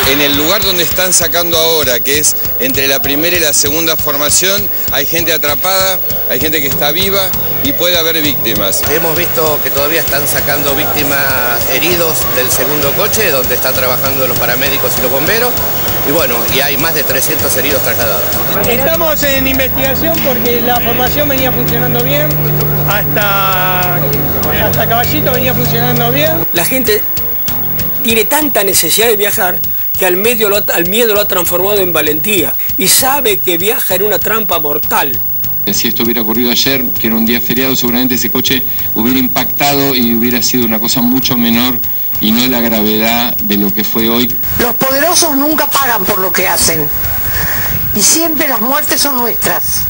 En el lugar donde están sacando ahora, que es entre la primera y la segunda formación, hay gente atrapada, hay gente que está viva y puede haber víctimas. Hemos visto que todavía están sacando víctimas heridos del segundo coche, donde están trabajando los paramédicos y los bomberos. Y bueno, y hay más de 300 heridos trasladados. Estamos en investigación porque la formación venía funcionando bien, hasta Caballito venía funcionando bien. La gente tiene tanta necesidad de viajar que al miedo lo ha transformado en valentía y sabe que viaja en una trampa mortal. Si esto hubiera ocurrido ayer, que era un día feriado, seguramente ese coche hubiera impactado y hubiera sido una cosa mucho menor y no la gravedad de lo que fue hoy. Los poderosos nunca pagan por lo que hacen y siempre las muertes son nuestras,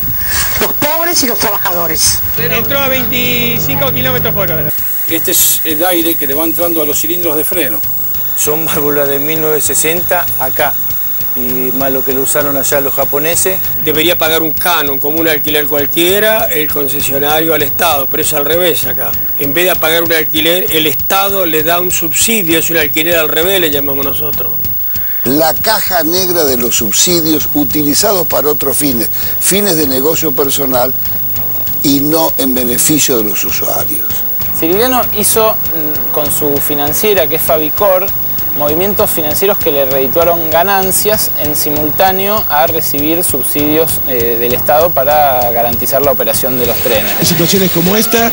los pobres y los trabajadores. Entró a 25 kilómetros por hora. Este es el aire que le va entrando a los cilindros de freno. Son válvulas de 1960 acá, y más lo que lo usaron allá los japoneses. Debería pagar un canon como un alquiler cualquiera, el concesionario al Estado, pero es al revés acá. En vez de pagar un alquiler, el Estado le da un subsidio, es un alquiler al revés, le llamamos nosotros. La caja negra de los subsidios utilizados para otros fines, fines de negocio personal y no en beneficio de los usuarios. Sirigliano hizo con su financiera, que es Fabicor, movimientos financieros que le redituaron ganancias en simultáneo a recibir subsidios del Estado para garantizar la operación de los trenes. En situaciones como esta,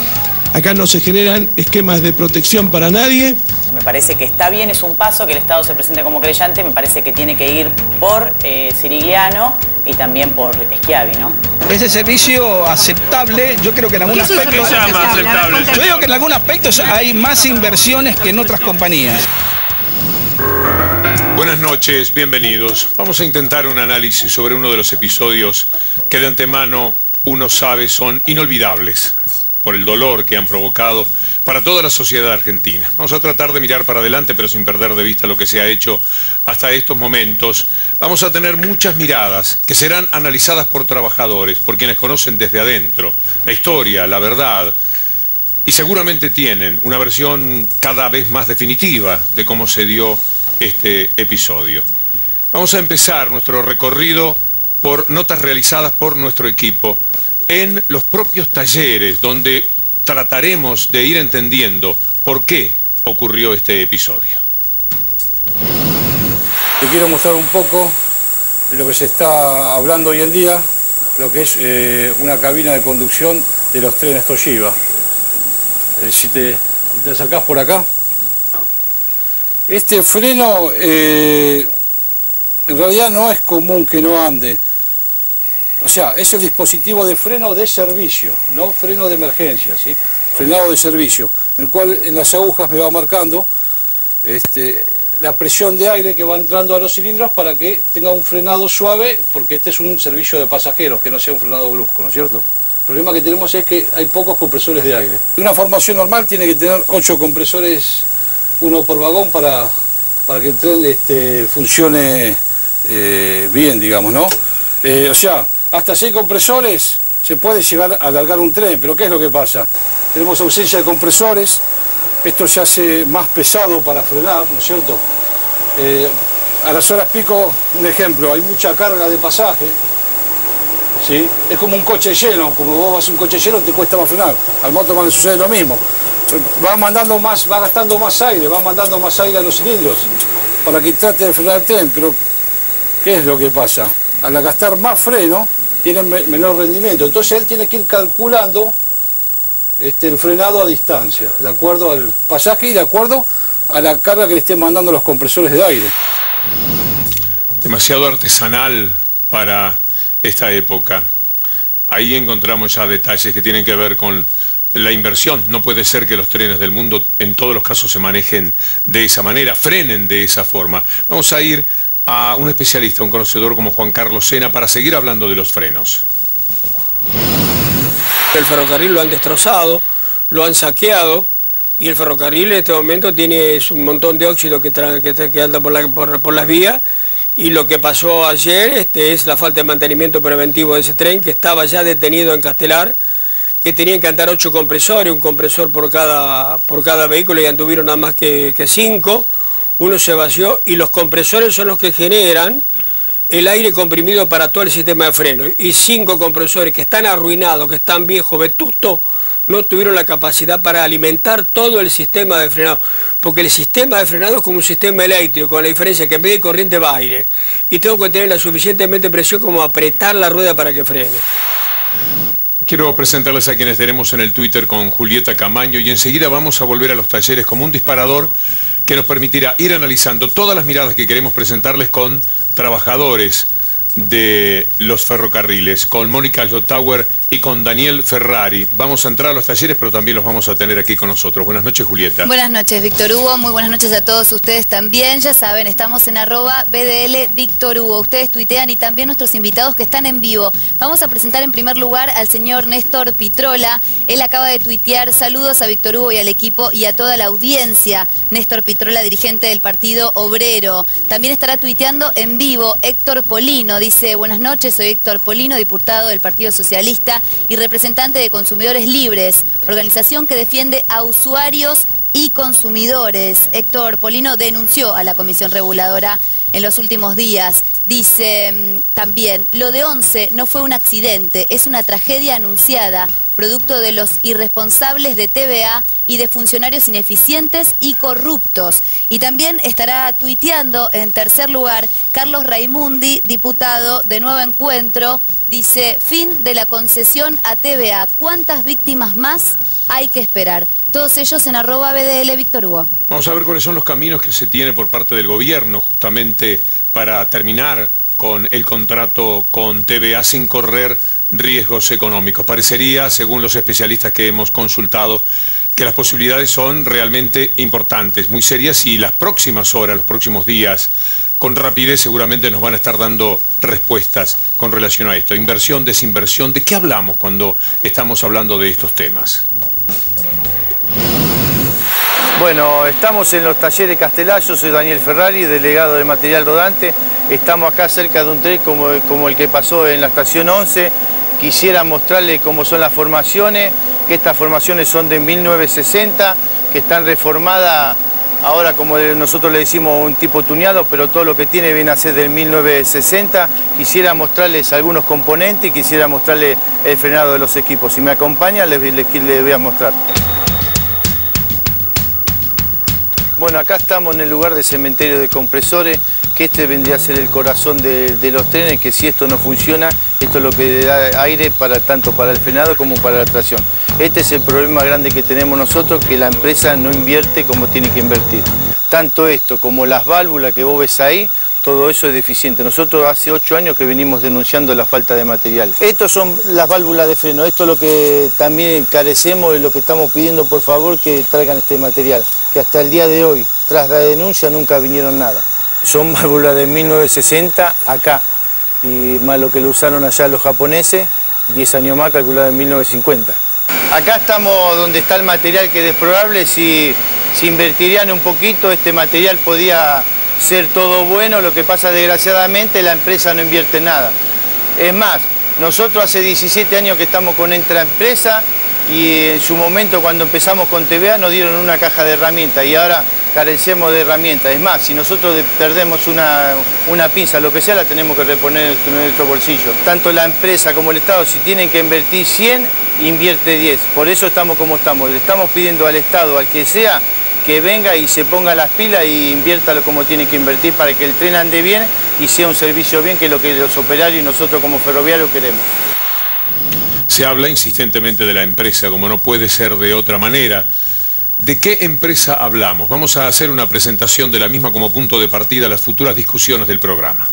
acá no se generan esquemas de protección para nadie. Me parece que está bien, es un paso que el Estado se presente como creyente, me parece que tiene que ir por Sirigliano y también por Schiavi, ¿no? Ese servicio aceptable, yo creo que en algún aspecto... ¿Qué se llama aceptable? Yo digo que en algunos aspectos hay más inversiones que en otras compañías. Buenas noches, bienvenidos. Vamos a intentar un análisis sobre uno de los episodios que de antemano uno sabe son inolvidables por el dolor que han provocado para toda la sociedad argentina. Vamos a tratar de mirar para adelante, pero sin perder de vista lo que se ha hecho hasta estos momentos. Vamos a tener muchas miradas que serán analizadas por trabajadores, por quienes conocen desde adentro la historia, la verdad, y seguramente tienen una versión cada vez más definitiva de cómo se dio este episodio. Vamos a empezar nuestro recorrido por notas realizadas por nuestro equipo en los propios talleres, donde trataremos de ir entendiendo por qué ocurrió este episodio. Te quiero mostrar un poco de lo que se está hablando hoy en día, lo que es una cabina de conducción de los trenes Toshiba. Si te acercás por acá. Este freno en realidad no es común que no ande. O sea, es el dispositivo de freno de servicio, no freno de emergencia, ¿sí? Frenado de servicio, en el cual en las agujas me va marcando la presión de aire que va entrando a los cilindros para que tenga un frenado suave, porque este es un servicio de pasajeros, que no sea un frenado brusco, ¿no es cierto? El problema que tenemos es que hay pocos compresores de aire. Una formación normal tiene que tener 8 compresores, uno por vagón, para que el tren funcione bien, digamos, ¿no? O sea, hasta 6 compresores se puede llegar a alargar un tren, pero ¿qué es lo que pasa? Tenemos ausencia de compresores, esto se hace más pesado para frenar, ¿no es cierto? A las horas pico, un ejemplo, hay mucha carga de pasaje, ¿sí? Es como un coche lleno, como vos vas a un coche lleno te cuesta más frenar, al motorman le sucede lo mismo. Va gastando más aire, va mandando más aire a los cilindros para que trate de frenar el tren, pero ¿qué es lo que pasa? Al gastar más freno, tiene menor rendimiento. Entonces él tiene que ir calculando el frenado a distancia, de acuerdo al pasaje y de acuerdo a la carga que le estén mandando los compresores de aire. Demasiado artesanal para esta época. Ahí encontramos ya detalles que tienen que ver con la inversión. No puede ser que los trenes del mundo en todos los casos se manejen de esa manera, frenen de esa forma. Vamos a ir a un especialista, un conocedor como Juan Carlos Sena, para seguir hablando de los frenos. El ferrocarril lo han destrozado, lo han saqueado, y el ferrocarril en este momento tiene un montón de óxido que anda por las vías, y lo que pasó ayer es la falta de mantenimiento preventivo de ese tren, que estaba ya detenido en Castelar, que tenían que andar 8 compresores, un compresor por cada vehículo, y anduvieron nada más que 5. uno se vació y los compresores son los que generan el aire comprimido para todo el sistema de freno. Y 5 compresores que están arruinados, que están viejos, vetustos, no tuvieron la capacidad para alimentar todo el sistema de frenado. Porque el sistema de frenado es como un sistema eléctrico, con la diferencia que en vez de corriente va aire. Y tengo que tener la suficientemente presión como apretar la rueda para que frene. Quiero presentarles a quienes tenemos en el Twitter con Julieta Camaño y enseguida vamos a volver a los talleres como un disparador que nos permitirá ir analizando todas las miradas que queremos presentarles con trabajadores de los ferrocarriles, con Mónica Llotauer y con Daniel Ferrari. Vamos a entrar a los talleres, pero también los vamos a tener aquí con nosotros. Buenas noches, Julieta. Buenas noches, Víctor Hugo. Muy buenas noches a todos ustedes también. Ya saben, estamos en @BDL Víctor Hugo. Ustedes tuitean y también nuestros invitados que están en vivo. Vamos a presentar en primer lugar al señor Néstor Pitrola. Él acaba de tuitear: saludos a Víctor Hugo y al equipo y a toda la audiencia. Néstor Pitrola, dirigente del Partido Obrero. También estará tuiteando en vivo Héctor Polino. Dice: buenas noches, soy Héctor Polino, diputado del Partido Socialista y representante de Consumidores Libres, organización que defiende a usuarios y consumidores. Héctor Polino denunció a la Comisión Reguladora en los últimos días. Dice también: lo de Once no fue un accidente, es una tragedia anunciada, producto de los irresponsables de TVA y de funcionarios ineficientes y corruptos. Y también estará tuiteando en tercer lugar Carlos Raimundi, diputado de Nuevo Encuentro. Dice: fin de la concesión a TVA. ¿Cuántas víctimas más hay que esperar? Todos ellos en @BDL Víctor Hugo. Vamos a ver cuáles son los caminos que se tiene por parte del gobierno justamente para terminar con el contrato con TVA sin correr riesgos económicos. Parecería, según los especialistas que hemos consultado, que las posibilidades son realmente importantes, muy serias, y las próximas horas, los próximos días, con rapidez seguramente nos van a estar dando respuestas con relación a esto. Inversión, desinversión, ¿de qué hablamos cuando estamos hablando de estos temas? Bueno, estamos en los talleres Castelar. Yo soy Daniel Ferrari, delegado de material rodante. Estamos acá cerca de un tren como el que pasó en la estación 11. Quisiera mostrarles cómo son las formaciones, que estas formaciones son de 1960, que están reformadas ahora, como nosotros le decimos, un tipo tuneado, pero todo lo que tiene viene a ser del 1960. Quisiera mostrarles algunos componentes y quisiera mostrarles el frenado de los equipos. Si me acompañan, les voy a mostrar. Bueno, acá estamos en el lugar de cementerio de compresores, que este vendría a ser el corazón de los trenes, que si esto no funciona, esto es lo que da aire tanto para el frenado como para la tracción. Este es el problema grande que tenemos nosotros, que la empresa no invierte como tiene que invertir. Tanto esto como las válvulas que vos ves ahí, todo eso es deficiente. Nosotros hace 8 años que venimos denunciando la falta de material. Estos son las válvulas de freno, esto es lo que también carecemos y lo que estamos pidiendo, por favor, que traigan este material, que hasta el día de hoy, tras la denuncia, nunca vinieron nada. Son válvulas de 1960 acá, y más lo que lo usaron allá los japoneses, 10 años más, calculado en 1950. Acá estamos donde está el material que es desprobable. Si invertirían un poquito, este material podía ser todo bueno. Lo que pasa, desgraciadamente, la empresa no invierte nada. Es más, nosotros hace 17 años que estamos con esta empresa, y en su momento, cuando empezamos con TVA, nos dieron una caja de herramientas y ahora carecemos de herramientas. Es más, si nosotros perdemos una pinza, lo que sea, la tenemos que reponer en nuestro bolsillo. Tanto la empresa como el Estado, si tienen que invertir 100, invierte 10. Por eso estamos como estamos. Le estamos pidiendo al Estado, al que sea, que venga y se ponga las pilas y invierta como tiene que invertir para que el tren ande bien y sea un servicio bien, que es lo que los operarios y nosotros como ferroviarios queremos. Se habla insistentemente de la empresa, como no puede ser de otra manera. ¿De qué empresa hablamos? Vamos a hacer una presentación de la misma como punto de partida a las futuras discusiones del programa.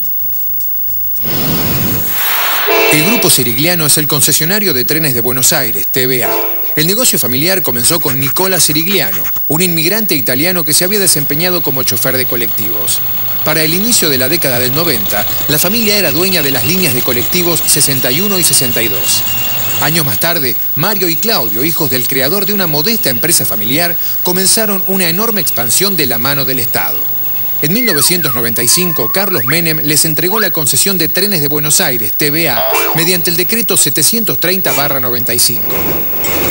El Grupo Cirigliano es el concesionario de trenes de Buenos Aires, TVA. El negocio familiar comenzó con Nicola Cirigliano, un inmigrante italiano que se había desempeñado como chofer de colectivos. Para el inicio de la década del 90, la familia era dueña de las líneas de colectivos 61 y 62. Años más tarde, Mario y Claudio, hijos del creador de una modesta empresa familiar, comenzaron una enorme expansión de la mano del Estado. En 1995, Carlos Menem les entregó la concesión de Trenes de Buenos Aires, TVA, mediante el decreto 730/95.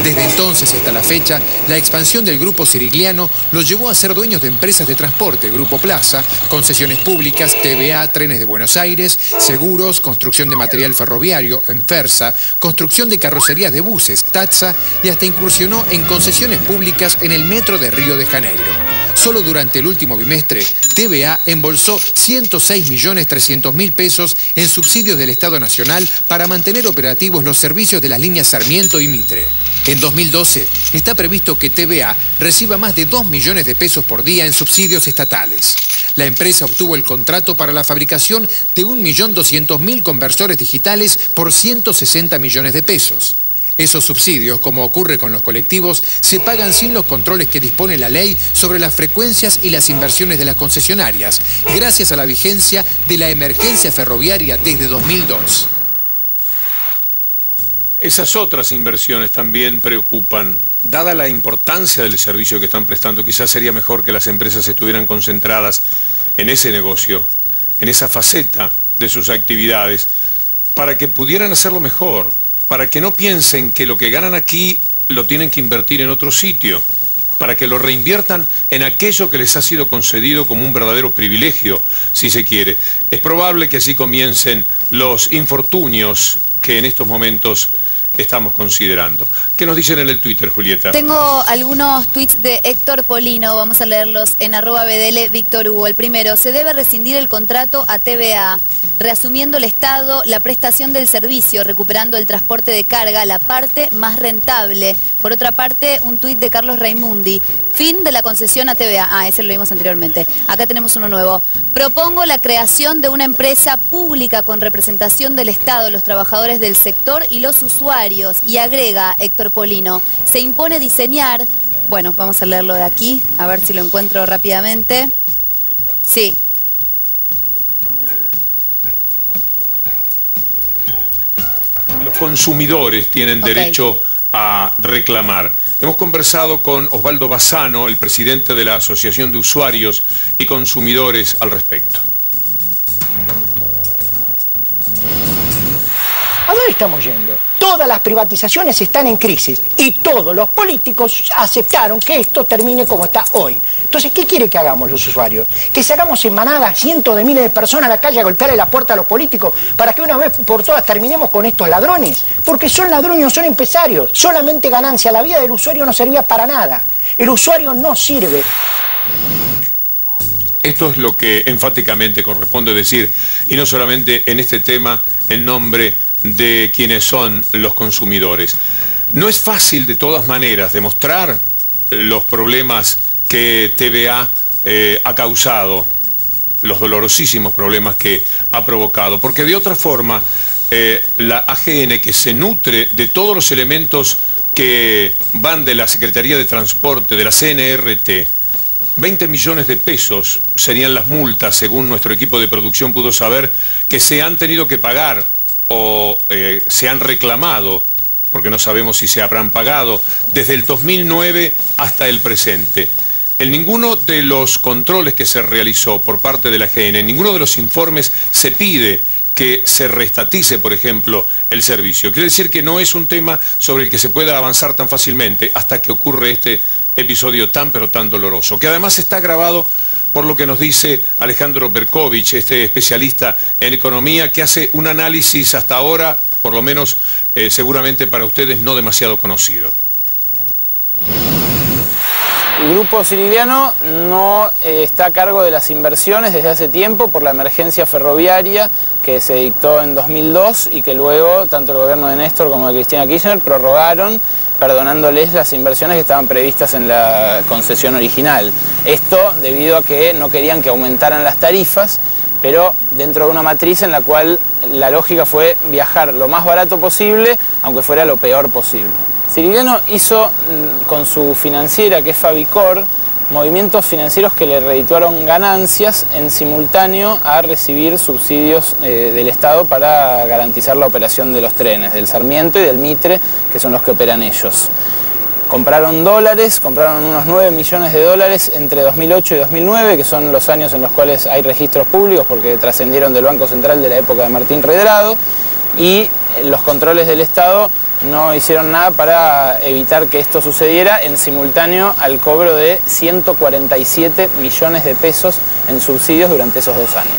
Desde entonces y hasta la fecha, la expansión del Grupo Sirigliano los llevó a ser dueños de empresas de transporte, Grupo Plaza, concesiones públicas, TVA, Trenes de Buenos Aires, seguros, construcción de material ferroviario, Enfersa, construcción de carrocerías de buses, Tatsa, y hasta incursionó en concesiones públicas en el metro de Río de Janeiro. Solo durante el último bimestre, TVA embolsó 106.300.000 pesos en subsidios del Estado Nacional para mantener operativos los servicios de las líneas Sarmiento y Mitre. En 2012 está previsto que TVA reciba más de 2 millones de pesos por día en subsidios estatales. La empresa obtuvo el contrato para la fabricación de 1.200.000 conversores digitales por 160 millones de pesos. Esos subsidios, como ocurre con los colectivos, se pagan sin los controles que dispone la ley sobre las frecuencias y las inversiones de las concesionarias, gracias a la vigencia de la emergencia ferroviaria desde 2002. Esas otras inversiones también preocupan. Dada la importancia del servicio que están prestando, quizás sería mejor que las empresas estuvieran concentradas en ese negocio, en esa faceta de sus actividades, para que pudieran hacerlo mejor, para que no piensen que lo que ganan aquí lo tienen que invertir en otro sitio, para que lo reinviertan en aquello que les ha sido concedido como un verdadero privilegio, si se quiere. Es probable que así comiencen los infortunios que en estos momentos estamos considerando. ¿Qué nos dicen en el Twitter, Julieta? Tengo algunos tweets de Héctor Polino, vamos a leerlos en @BDL Víctor Hugo. El primero: se debe rescindir el contrato a TVA, reasumiendo el Estado la prestación del servicio, recuperando el transporte de carga, la parte más rentable. Por otra parte, un tuit de Carlos Raimundi: fin de la concesión a TVA. Ah, ese lo vimos anteriormente. Acá tenemos uno nuevo. Propongo la creación de una empresa pública con representación del Estado, los trabajadores del sector y los usuarios. Y agrega Héctor Polino: se impone diseñar... Bueno, vamos a leerlo de aquí, a ver si lo encuentro rápidamente. Sí. Los consumidores tienen derecho a reclamar. Hemos conversado con Osvaldo Bassano, el presidente de la Asociación de Usuarios y Consumidores, al respecto. ¿A dónde estamos yendo? Todas las privatizaciones están en crisis y todos los políticos aceptaron que esto termine como está hoy. Entonces, ¿qué quiere que hagamos los usuarios? Que salgamos en manada cientos de miles de personas a la calle a golpearle la puerta a los políticos para que una vez por todas terminemos con estos ladrones. Porque son ladrones, no son empresarios. Solamente ganancia. La vida del usuario no servía para nada. El usuario no sirve. Esto es lo que enfáticamente corresponde decir, y no solamente en este tema en nombre de quienes son los consumidores. No es fácil de todas maneras demostrar los problemas que TVA ha causado, los dolorosísimos problemas que ha provocado, porque de otra forma la AGN, que se nutre de todos los elementos que van de la Secretaría de Transporte, de la CNRT, 20 millones de pesos serían las multas, según nuestro equipo de producción pudo saber, que se han tenido que pagar o se han reclamado, porque no sabemos si se habrán pagado, desde el 2009 hasta el presente. En ninguno de los controles que se realizó por parte de la AGN, en ninguno de los informes se pide que se reestatice, por ejemplo, el servicio. Quiere decir que no es un tema sobre el que se pueda avanzar tan fácilmente hasta que ocurre este episodio tan pero tan doloroso, que además está agravado por lo que nos dice Alejandro Berkovich, este especialista en economía, que hace un análisis hasta ahora, por lo menos seguramente para ustedes, no demasiado conocido. El Grupo Sirigliano no está a cargo de las inversiones desde hace tiempo por la emergencia ferroviaria que se dictó en 2002 y que luego tanto el gobierno de Néstor como de Cristina Kirchner prorrogaron, perdonándoles las inversiones que estaban previstas en la concesión original. Esto debido a que no querían que aumentaran las tarifas, pero dentro de una matriz en la cual la lógica fue viajar lo más barato posible, aunque fuera lo peor posible. Sirigliano hizo con su financiera, que es Fabicor, movimientos financieros que le redituaron ganancias en simultáneo a recibir subsidios del Estado para garantizar la operación de los trenes, del Sarmiento y del Mitre, que son los que operan ellos. Compraron dólares, compraron unos 9 millones de dólares entre 2008 y 2009, que son los años en los cuales hay registros públicos porque trascendieron del Banco Central de la época de Martín Redrado, y los controles del Estado no hicieron nada para evitar que esto sucediera en simultáneo al cobro de 147 millones de pesos en subsidios durante esos 2 años.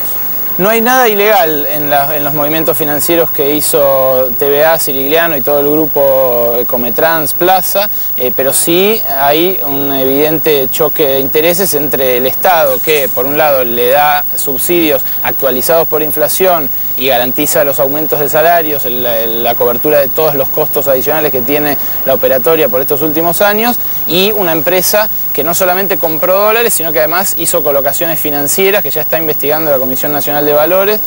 No hay nada ilegal en los movimientos financieros que hizo TVA, Sirigliano y todo el grupo Cometrans, Plaza, pero sí hay un evidente choque de intereses entre el Estado, que por un lado le da subsidios actualizados por inflación y garantiza los aumentos de salarios, la cobertura de todos los costos adicionales que tiene la operatoria por estos últimos años, y una empresa que no solamente compró dólares, sino que además hizo colocaciones financieras, que ya está investigando la Comisión Nacional de Valores,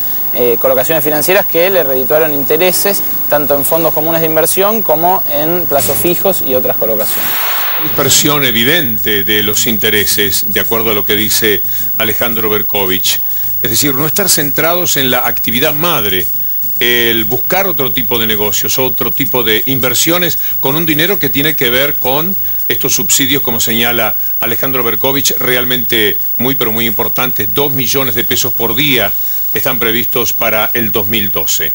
colocaciones financieras que le redituaron intereses tanto en fondos comunes de inversión como en plazos fijos y otras colocaciones. Dispersión evidente de los intereses, de acuerdo a lo que dice Alejandro Berkovich. Es decir, no estar centrados en la actividad madre, el buscar otro tipo de negocios, otro tipo de inversiones con un dinero que tiene que ver con estos subsidios, como señala Alejandro Berkovich, realmente muy pero muy importantes. 2 millones de pesos por día están previstos para el 2012.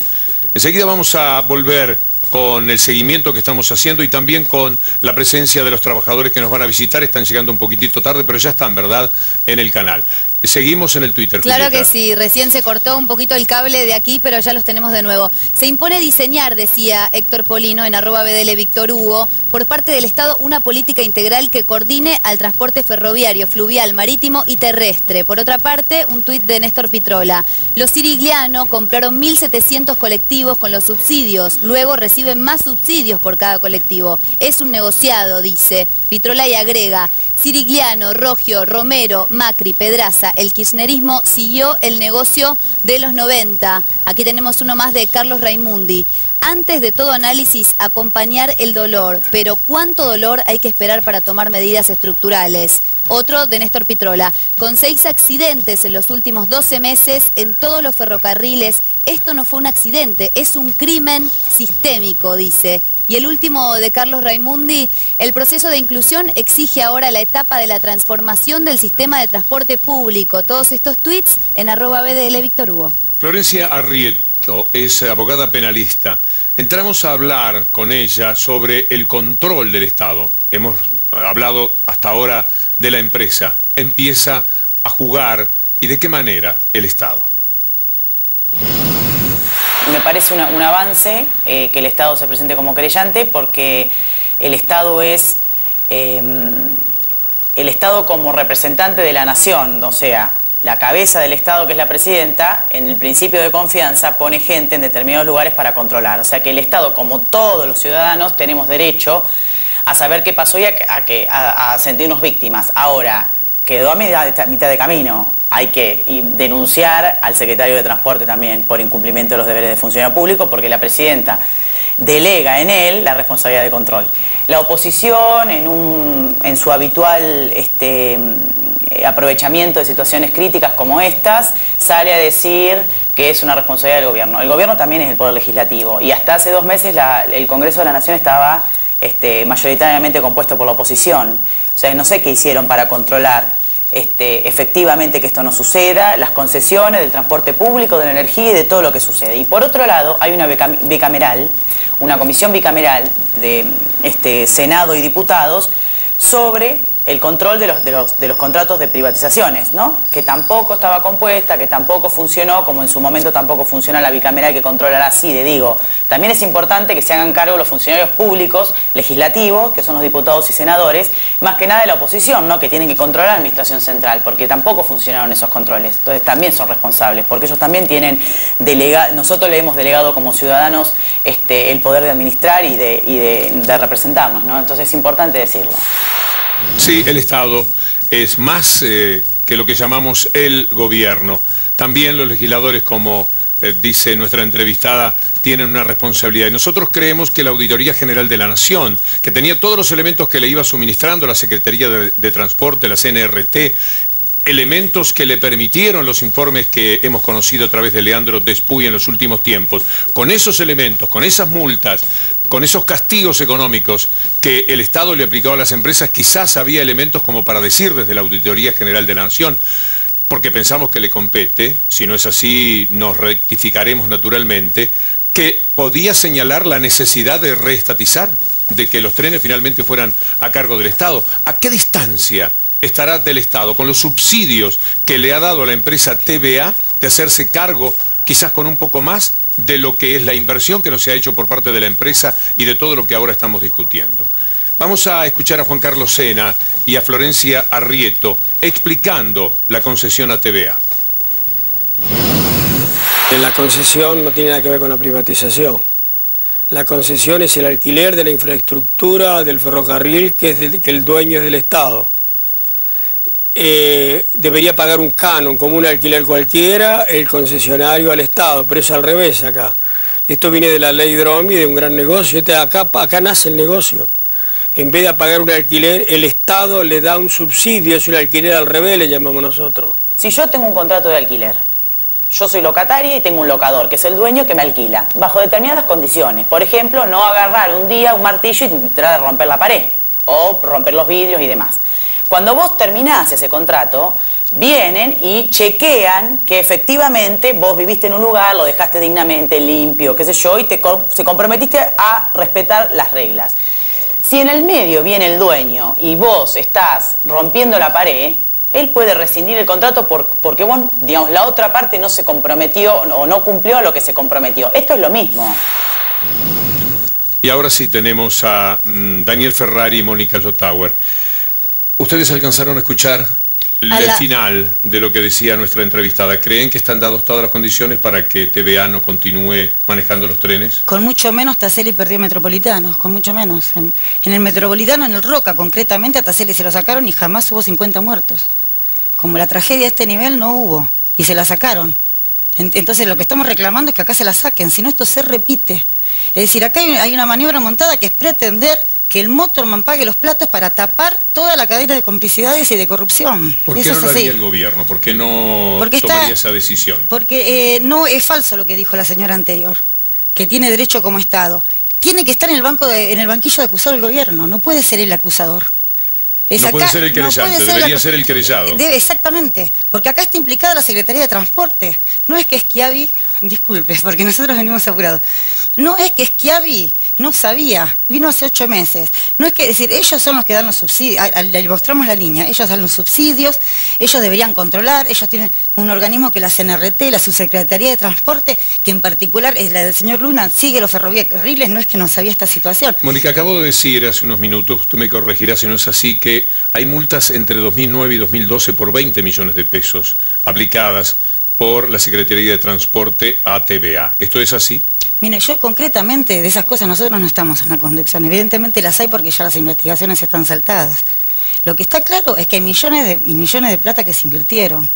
Enseguida vamos a volver con el seguimiento que estamos haciendo y también con la presencia de los trabajadores que nos van a visitar. Están llegando un poquitito tarde, pero ya están, ¿verdad?, en el canal. Seguimos en el Twitter. Claro Julieta. que sí, recién se cortó un poquito el cable de aquí, pero ya los tenemos de nuevo. Se impone diseñar, decía Héctor Polino en @BDL Víctor Hugo, por parte del Estado una política integral que coordine al transporte ferroviario, fluvial, marítimo y terrestre. Por otra parte, un tuit de Néstor Pitrola. Los Sirigliano compraron 1.700 colectivos con los subsidios, luego reciben más subsidios por cada colectivo. Es un negociado, dice Pitrola, y agrega: Sirigliano, Roggio, Romero, Macri, Pedraza, el kirchnerismo siguió el negocio de los 90. Aquí tenemos uno más de Carlos Raimundi. Antes de todo análisis, acompañar el dolor. Pero ¿cuánto dolor hay que esperar para tomar medidas estructurales? Otro de Néstor Pitrola. Con 6 accidentes en los últimos 12 meses en todos los ferrocarriles, esto no fue un accidente, es un crimen sistémico, dice. Y el último de Carlos Raimundi: el proceso de inclusión exige ahora la etapa de la transformación del sistema de transporte público. Todos estos tweets en @BDL Víctor Hugo. Florencia Arrieto es abogada penalista. Entramos a hablar con ella sobre el control del Estado. Hemos hablado hasta ahora de la empresa. Empieza a jugar, ¿y de qué manera el Estado? Me parece un avance que el Estado se presente como querellante, porque el Estado es el Estado como representante de la nación, o sea, la cabeza del Estado, que es la presidenta, en el principio de confianza pone gente en determinados lugares para controlar. O sea que el Estado, como todos los ciudadanos, tenemos derecho a saber qué pasó y a sentirnos víctimas. Ahora, quedó a mitad de camino. Hay que denunciar al secretario de Transporte también por incumplimiento de los deberes de funcionario público, porque la presidenta delega en él la responsabilidad de control. La oposición, en su habitual aprovechamiento de situaciones críticas como estas, sale a decir que es una responsabilidad del gobierno. El gobierno también es el poder legislativo, y hasta hace 2 meses el Congreso de la Nación estaba mayoritariamente compuesto por la oposición. O sea, no sé qué hicieron para controlar efectivamente que esto no suceda, las concesiones del transporte público, de la energía y de todo lo que sucede. Y por otro lado, hay una bicameral, una comisión bicameral de Senado y diputados sobre el control de los contratos de privatizaciones, ¿no? Que tampoco estaba compuesta, que tampoco funcionó, como en su momento tampoco funciona la bicameral que controla la CIDE. Digo, también es importante que se hagan cargo los funcionarios públicos, legislativos, que son los diputados y senadores, más que nada de la oposición, ¿no? Que tienen que controlar la administración central, porque tampoco funcionaron esos controles. Entonces también son responsables, porque ellos también tienen nosotros le hemos delegado como ciudadanos el poder de administrar y de representarnos, ¿no? Entonces es importante decirlo. Sí, el Estado es más que lo que llamamos el gobierno. También los legisladores, como dice nuestra entrevistada, tienen una responsabilidad. Y nosotros creemos que la Auditoría General de la Nación, que tenía todos los elementos que le iba suministrando la Secretaría de Transporte, la CNRT, elementos que le permitieron los informes que hemos conocido a través de Leandro Despuy en los últimos tiempos, con esos elementos, con esas multas, con esos castigos económicos que el Estado le aplicaba a las empresas, quizás había elementos como para decir desde la Auditoría General de la Nación, porque pensamos que le compete, si no es así nos rectificaremos naturalmente, que podía señalar la necesidad de reestatizar, de que los trenes finalmente fueran a cargo del Estado. ¿A qué distancia estará del Estado, con los subsidios que le ha dado a la empresa TVA, de hacerse cargo, quizás con un poco más, de lo que es la inversión que no se ha hecho por parte de la empresa y de todo lo que ahora estamos discutiendo? Vamos a escuchar a Juan Carlos Sena y a Florencia Arrieto explicando la concesión a TVA. La concesión no tiene nada que ver con la privatización. La concesión es el alquiler de la infraestructura del ferrocarril que el dueño es del Estado. Debería pagar un canon como un alquiler cualquiera el concesionario al Estado, pero es al revés acá. Esto viene de la ley Dromi, de un gran negocio. Acá nace el negocio. En vez de pagar un alquiler, el Estado le da un subsidio, es un alquiler al revés, le llamamos nosotros. Si yo tengo un contrato de alquiler, yo soy locataria y tengo un locador, que es el dueño que me alquila, bajo determinadas condiciones. Por ejemplo, no agarrar un día un martillo y tratar de romper la pared, o romper los vidrios y demás. Cuando vos terminás ese contrato, vienen y chequean que efectivamente vos viviste en un lugar, lo dejaste dignamente, limpio, qué sé yo, y te comprometiste a respetar las reglas. Si en el medio viene el dueño y vos estás rompiendo la pared, él puede rescindir el contrato porque vos, digamos, la otra parte no se comprometió o no cumplió lo que se comprometió. Esto es lo mismo. Y ahora sí tenemos a Daniel Ferrari y Mónica Slotauer. ¿Ustedes alcanzaron a escuchar el final de lo que decía nuestra entrevistada? ¿Creen que están dadas todas las condiciones para que TVA no continúe manejando los trenes? Con mucho menos Taselli perdió Metropolitanos, con mucho menos. En el Metropolitano, en el Roca, concretamente, a Taselli se lo sacaron y jamás hubo 50 muertos. Como la tragedia a este nivel no hubo, y se la sacaron. Entonces lo que estamos reclamando es que acá se la saquen, si no esto se repite. Es decir, acá hay una maniobra montada que es pretender que el Motorman pague los platos para tapar toda la cadena de complicidades y de corrupción. ¿Por qué no lo haría el gobierno? ¿Por qué no tomaría esa decisión? Porque no es falso lo que dijo la señora anterior, que tiene derecho como Estado. Tiene que estar en el banquillo de acusado del gobierno, no puede ser el acusador. No puede ser el querellante, debería ser el querellado. Exactamente, porque acá está implicada la Secretaría de Transporte. No es que Schiavi, disculpe, porque nosotros venimos apurados, no es que Schiavi no sabía, vino hace 8 meses. No es que decir, ellos son los que dan los subsidios, le mostramos la línea, ellos dan los subsidios, ellos deberían controlar, ellos tienen un organismo que la CNRT, la Subsecretaría de Transporte, que en particular es la del señor Luna, sigue los ferrocarriles, no es que no sabía esta situación. Mónica, acabo de decir hace unos minutos, tú me corregirás si no es así, que hay multas entre 2009 y 2012 por 20 millones de pesos aplicadas por la Secretaría de Transporte a TVA. ¿Esto es así? Mire, yo concretamente de esas cosas nosotros no estamos en la conducción. Evidentemente las hay porque ya las investigaciones están saltadas. Lo que está claro es que hay millones de plata que se invirtieron.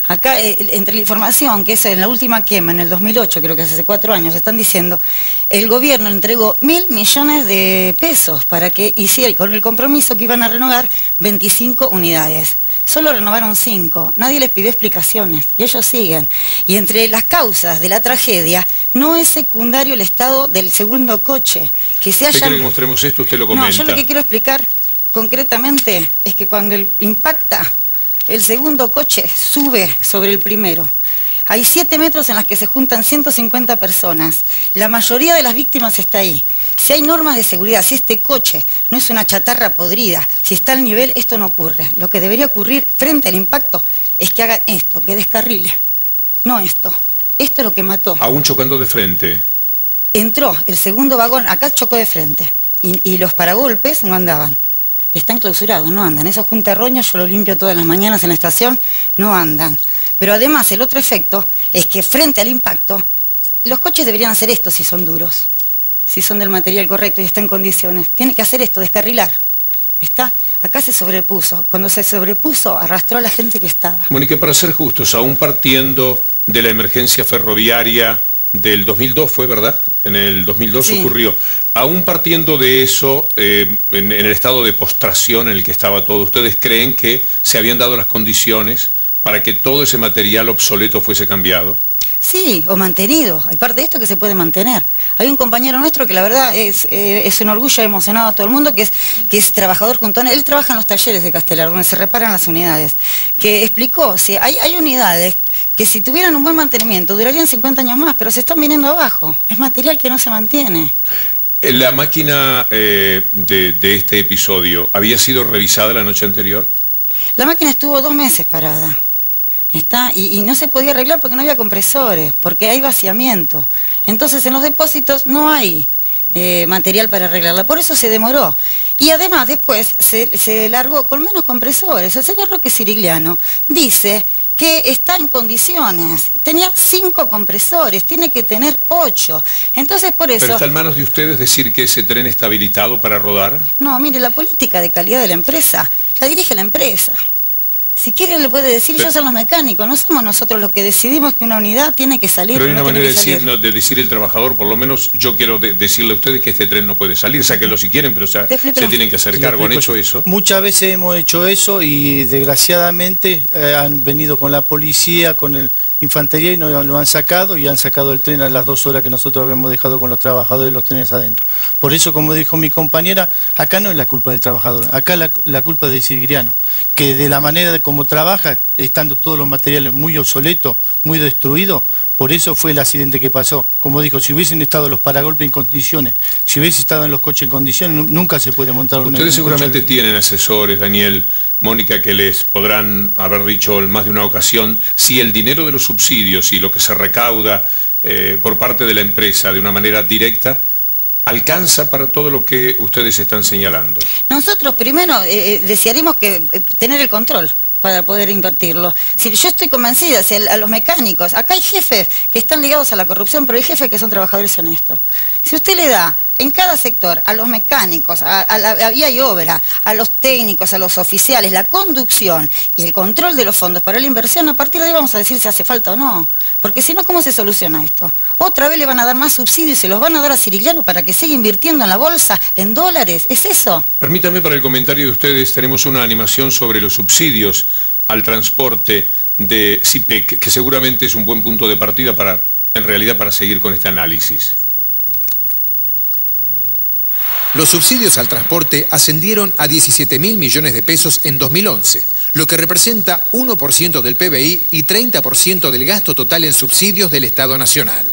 Acá, entre la información que es en la última quema, en el 2008, creo que hace 4 años, están diciendo, el gobierno entregó 1.000 millones de pesos para que hiciera, con el compromiso que iban a renovar 25 unidades. Solo renovaron 5, nadie les pidió explicaciones y ellos siguen. Y entre las causas de la tragedia no es secundario el estado del segundo coche. Que se haya... ¿Usted quiere que mostremos esto? Usted lo comenta. No, yo lo que quiero explicar concretamente es que cuando impacta, el segundo coche sube sobre el primero. Hay 7 metros en las que se juntan 150 personas. La mayoría de las víctimas está ahí. Si hay normas de seguridad, si este coche no es una chatarra podrida, si está al nivel, esto no ocurre. Lo que debería ocurrir frente al impacto es que hagan esto, que descarrile. No esto. Esto es lo que mató. Aún chocando de frente. Entró el segundo vagón, acá chocó de frente. Y los paragolpes no andaban. Están clausurados, no andan. Eso junta roña, yo lo limpio todas las mañanas en la estación, no andan. Pero además el otro efecto es que frente al impacto, los coches deberían hacer esto si son duros, si son del material correcto y están en condiciones. Tiene que hacer esto, descarrilar. ¿Está? Acá se sobrepuso. Cuando se sobrepuso, arrastró a la gente que estaba. Mónica, para ser justos, aún partiendo de la emergencia ferroviaria del 2002, ¿fue verdad? En el 2002 sí. Ocurrió. Aún partiendo de eso, en el estado de postración en el que estaba todo, ¿ustedes creen que se habían dado las condiciones para que todo ese material obsoleto fuese cambiado? Sí, o mantenido. Hay parte de esto que se puede mantener. Hay un compañero nuestro que la verdad es un orgullo, ha emocionado a todo el mundo, que es trabajador junto a él trabaja en los talleres de Castelar, donde se reparan las unidades, que explicó, si hay unidades que si tuvieran un buen mantenimiento durarían 50 años más, pero se están viniendo abajo. Es material que no se mantiene. ¿La máquina de este episodio había sido revisada la noche anterior? La máquina estuvo 2 meses parada. Y no se podía arreglar porque no había compresores, porque hay vaciamiento. Entonces en los depósitos no hay material para arreglarla, por eso se demoró. Y además después se largó con menos compresores. El señor Roque Cirigliano dice que está en condiciones. Tenía 5 compresores, tiene que tener 8. Entonces por eso... ¿Pero está en manos de ustedes decir que ese tren está habilitado para rodar? No, mire, la política de calidad de la empresa la dirige la empresa. Si quiere le puede decir, ellos son los mecánicos, no somos nosotros los que decidimos que una unidad tiene que salir. Pero hay una manera de decir el trabajador, por lo menos yo quiero decirle a ustedes que este tren no puede salir, sáquenlo si quieren, pero se tienen que hacer cargo. ¿Han hecho eso? Muchas veces hemos hecho eso y desgraciadamente han venido con la policía, con el infantería y lo han sacado y han sacado el tren a las 2 horas que nosotros habíamos dejado con los trabajadores los trenes adentro. Por eso, como dijo mi compañera, acá no es la culpa del trabajador, acá la culpa es de Cirigliano, que de la manera de cómo trabaja, estando todos los materiales muy obsoletos, muy destruidos, por eso fue el accidente que pasó. Como dijo, si hubiesen estado los paragolpes en condiciones, si hubiese estado en los coches en condiciones, nunca se puede montar un... Ustedes seguramente tienen asesores, Daniel, Mónica, que les podrán haber dicho en más de una ocasión si el dinero de los subsidios y lo que se recauda por parte de la empresa de una manera directa alcanza para todo lo que ustedes están señalando. Nosotros primero desearíamos que tener el control para poder invertirlo. Si yo estoy convencida, si a los mecánicos, acá hay jefes que están ligados a la corrupción, pero hay jefes que son trabajadores honestos. Si usted le da en cada sector, a los mecánicos, a la vía y obra, a los técnicos, a los oficiales, la conducción y el control de los fondos para la inversión, a partir de ahí vamos a decir si hace falta o no. Porque si no, ¿cómo se soluciona esto? Otra vez le van a dar más subsidios y se los van a dar a Cirigliano para que siga invirtiendo en la bolsa, en dólares. ¿Es eso? Permítame, para el comentario de ustedes, tenemos una animación sobre los subsidios al transporte de CIPEC, que seguramente es un buen punto de partida en realidad para seguir con este análisis. Los subsidios al transporte ascendieron a 17.000 millones de pesos en 2011, lo que representa 1% del PBI y 30% del gasto total en subsidios del Estado Nacional.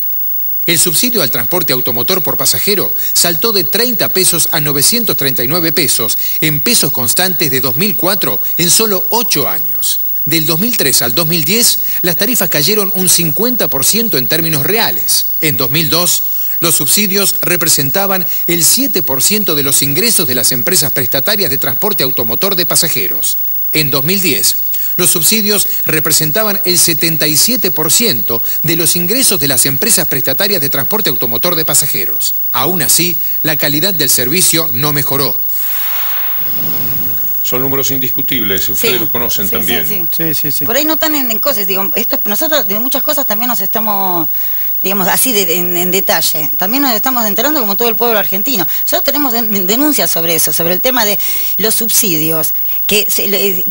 El subsidio al transporte automotor por pasajero saltó de 30 pesos a 939 pesos en pesos constantes de 2004 en solo 8 años. Del 2003 al 2010, las tarifas cayeron un 50% en términos reales. En 2002, los subsidios representaban el 7% de los ingresos de las empresas prestatarias de transporte automotor de pasajeros. En 2010, los subsidios representaban el 77% de los ingresos de las empresas prestatarias de transporte automotor de pasajeros. Aún así, la calidad del servicio no mejoró. Son números indiscutibles, ustedes los conocen también. Sí. Por ahí no están en cosas, digo, nosotros de muchas cosas también nos estamos... digamos, así en detalle. También nos estamos enterando como todo el pueblo argentino. Nosotros tenemos denuncias sobre eso, sobre el tema de los subsidios que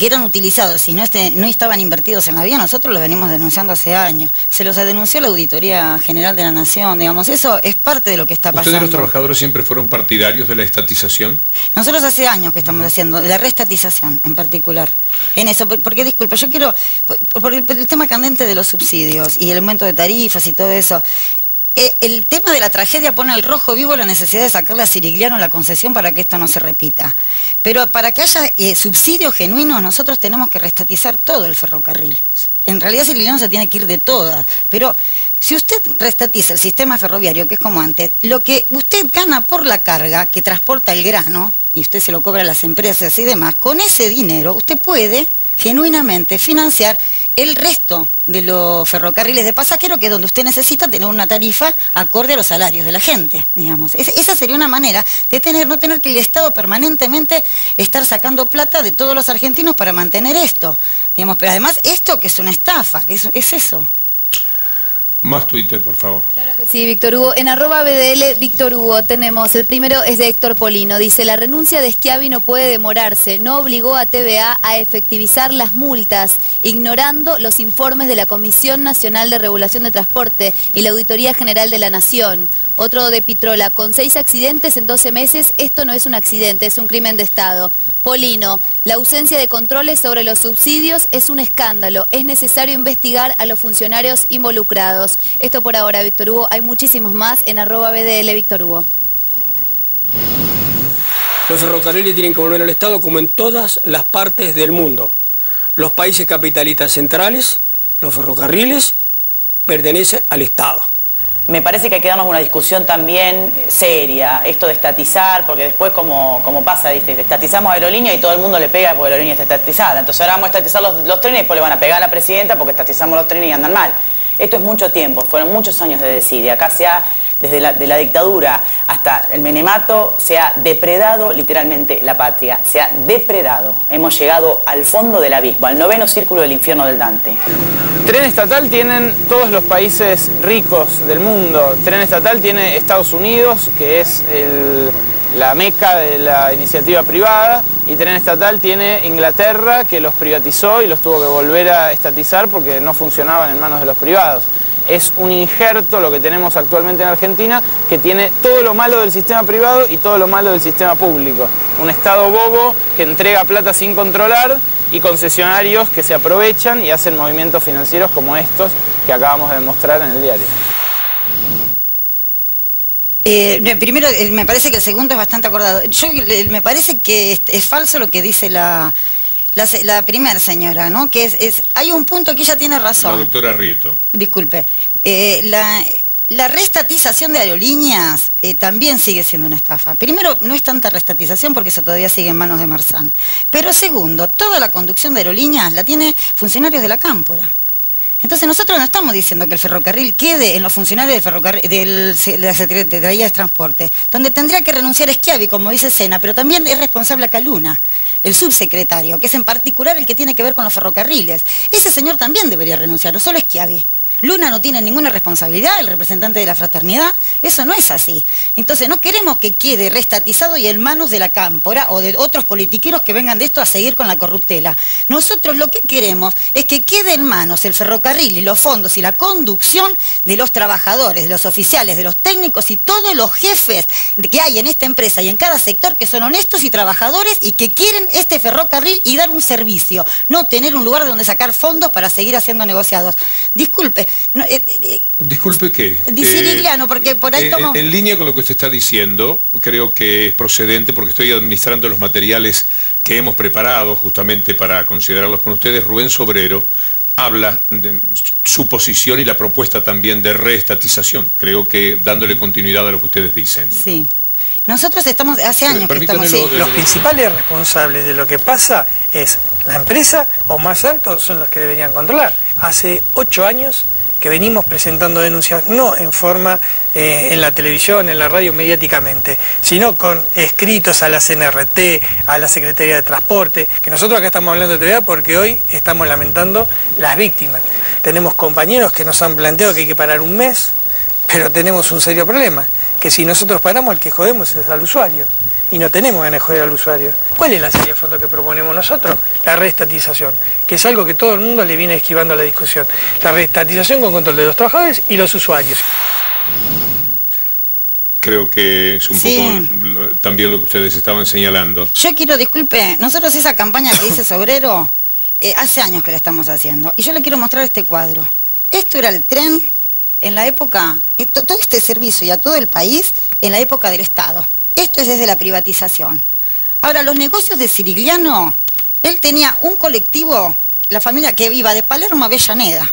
eran utilizados y no estaban invertidos en la vía. Nosotros lo venimos denunciando hace años. Se los denunció la Auditoría General de la Nación, digamos. Eso es parte de lo que está pasando. ¿Ustedes los trabajadores siempre fueron partidarios de la estatización? Nosotros hace años que estamos haciendo, de la reestatización en particular. En eso, porque disculpa, yo quiero, por el tema candente de los subsidios y el aumento de tarifas y todo eso, el tema de la tragedia pone al rojo vivo la necesidad de sacarle a Cirigliano la concesión para que esto no se repita. Pero para que haya subsidios genuinos, nosotros tenemos que reestatizar todo el ferrocarril. En realidad Cirigliano se tiene que ir de todas, pero si usted reestatiza el sistema ferroviario, que es como antes, lo que usted gana por la carga que transporta el grano, y usted se lo cobra a las empresas y demás, con ese dinero usted puede genuinamente financiar el resto de los ferrocarriles de pasajeros, que es donde usted necesita tener una tarifa acorde a los salarios de la gente, digamos. Esa sería una manera de no tener que el Estado permanentemente estar sacando plata de todos los argentinos para mantener esto, digamos. Pero además esto que es una estafa, que es eso. Más Twitter, por favor. Claro que sí, Víctor Hugo. En @BDL Víctor Hugo tenemos, el primero es de Héctor Polino. Dice, la renuncia de Schiavi no puede demorarse. No obligó a TVA a efectivizar las multas, ignorando los informes de la Comisión Nacional de Regulación de Transporte y la Auditoría General de la Nación. Otro de Pitrola, con 6 accidentes en 12 meses, esto no es un accidente, es un crimen de Estado. Polino, la ausencia de controles sobre los subsidios es un escándalo. Es necesario investigar a los funcionarios involucrados. Esto por ahora, Víctor Hugo. Hay muchísimos más en @BDL Víctor Hugo. Los ferrocarriles tienen que volver al Estado como en todas las partes del mundo. Los países capitalistas centrales, los ferrocarriles, pertenecen al Estado. Me parece que hay que darnos una discusión también seria, esto de estatizar, porque después como pasa, ¿viste? Estatizamos aerolínea y todo el mundo le pega porque la aerolínea está estatizada. Entonces ahora vamos a estatizar los trenes y después le van a pegar a la presidenta porque estatizamos los trenes y andan mal. Esto es mucho tiempo, fueron muchos años de desidia. Acá desde la dictadura hasta el menemato, se ha depredado literalmente la patria, se ha depredado. Hemos llegado al fondo del abismo, al 9º círculo del infierno del Dante. Tren estatal tienen todos los países ricos del mundo. Tren estatal tiene Estados Unidos, que es la meca de la iniciativa privada, y tren estatal tiene Inglaterra, que los privatizó y los tuvo que volver a estatizar porque no funcionaban en manos de los privados. Es un injerto lo que tenemos actualmente en Argentina, que tiene todo lo malo del sistema privado y todo lo malo del sistema público. Un Estado bobo que entrega plata sin controlar y concesionarios que se aprovechan y hacen movimientos financieros como estos que acabamos de demostrar en el diario. Primero, me parece que el segundo es bastante acordado. Me parece que es falso lo que dice la primera señora, ¿no? Que hay un punto que ella tiene razón. La doctora Rieto. Disculpe. La reestatización de aerolíneas también sigue siendo una estafa. Primero, no es tanta reestatización porque eso todavía sigue en manos de Marzán. Pero segundo, toda la conducción de aerolíneas la tiene funcionarios de la Cámpora. Entonces nosotros no estamos diciendo que el ferrocarril quede en los funcionarios de la Secretaría de Transporte, donde tendría que renunciar Schiavi, como dice Sena, pero también es responsable acá Luna, el subsecretario, que es en particular el que tiene que ver con los ferrocarriles. Ese señor también debería renunciar, no solo Schiavi. Luna no tiene ninguna responsabilidad, el representante de la fraternidad, eso no es así. Entonces no queremos que quede reestatizado y en manos de la Cámpora o de otros politiqueros que vengan de esto a seguir con la corruptela. Nosotros lo que queremos es que quede en manos el ferrocarril y los fondos y la conducción de los trabajadores, de los oficiales, de los técnicos y todos los jefes que hay en esta empresa y en cada sector que son honestos y trabajadores y que quieren este ferrocarril y dar un servicio, no tener un lugar donde sacar fondos para seguir haciendo negociados. Disculpe. No, Disculpe, ¿qué? Sirigliano, porque por ahí tomo... En línea con lo que usted está diciendo, creo que es procedente, porque estoy administrando los materiales que hemos preparado justamente para considerarlos con ustedes. Rubén Sobrero habla de su posición y la propuesta también de reestatización, creo que dándole continuidad a lo que ustedes dicen. Sí. Nosotros estamos, hace años que estamos... Sí. Los principales responsables de lo que pasa es la empresa, o más alto, son los que deberían controlar. Hace 8 años que venimos presentando denuncias, no en forma en la televisión, en la radio, mediáticamente, sino con escritos a la CNRT, a la Secretaría de Transporte, que nosotros acá estamos hablando de TVA porque hoy estamos lamentando las víctimas. Tenemos compañeros que nos han planteado que hay que parar un mes, pero tenemos un serio problema, que si nosotros paramos, el que jodemos es al usuario. Y no tenemos ganas de joder al usuario. ¿Cuál es la serie de fondo que proponemos nosotros? La reestatización, que es algo que todo el mundo le viene esquivando a la discusión. La reestatización con control de los trabajadores y los usuarios. Creo que es un poco también lo que ustedes estaban señalando. Yo quiero, disculpe, nosotros esa campaña que dice Sobrero, hace años que la estamos haciendo. Y yo le quiero mostrar este cuadro. Esto era el tren en la época, todo este servicio y a todo el país en la época del Estado. Esto es desde la privatización. Ahora, los negocios de Sirigliano, él tenía un colectivo, la familia que iba de Palermo a Avellaneda.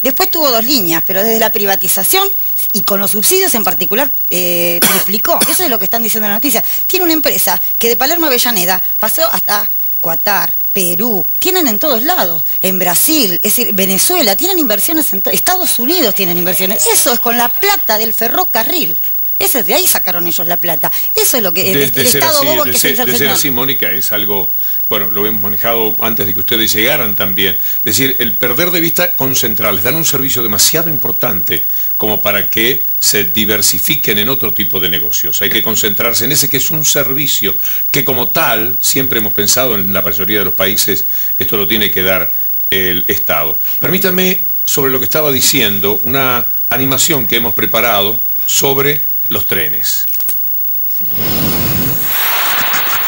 Después tuvo 2 líneas, pero desde la privatización y con los subsidios en particular triplicó. Eso es lo que están diciendo en la noticia. Tiene una empresa que de Palermo a Avellaneda pasó hasta Qatar, Perú, tienen en todos lados, en Brasil, es decir, Venezuela, tienen inversiones en Estados Unidos tienen inversiones. Eso es con la plata del ferrocarril. De ahí sacaron ellos la plata. Eso es lo que el Estado bobo que se hizo. De ser así, Mónica, es algo, bueno, lo hemos manejado antes de que ustedes llegaran también. Es decir, el perder de vista con centrales, dan un servicio demasiado importante como para que se diversifiquen en otro tipo de negocios. Hay que concentrarse en ese que es un servicio, que como tal, siempre hemos pensado en la mayoría de los países, esto lo tiene que dar el Estado. Permítame, sobre lo que estaba diciendo, una animación que hemos preparado sobre los trenes.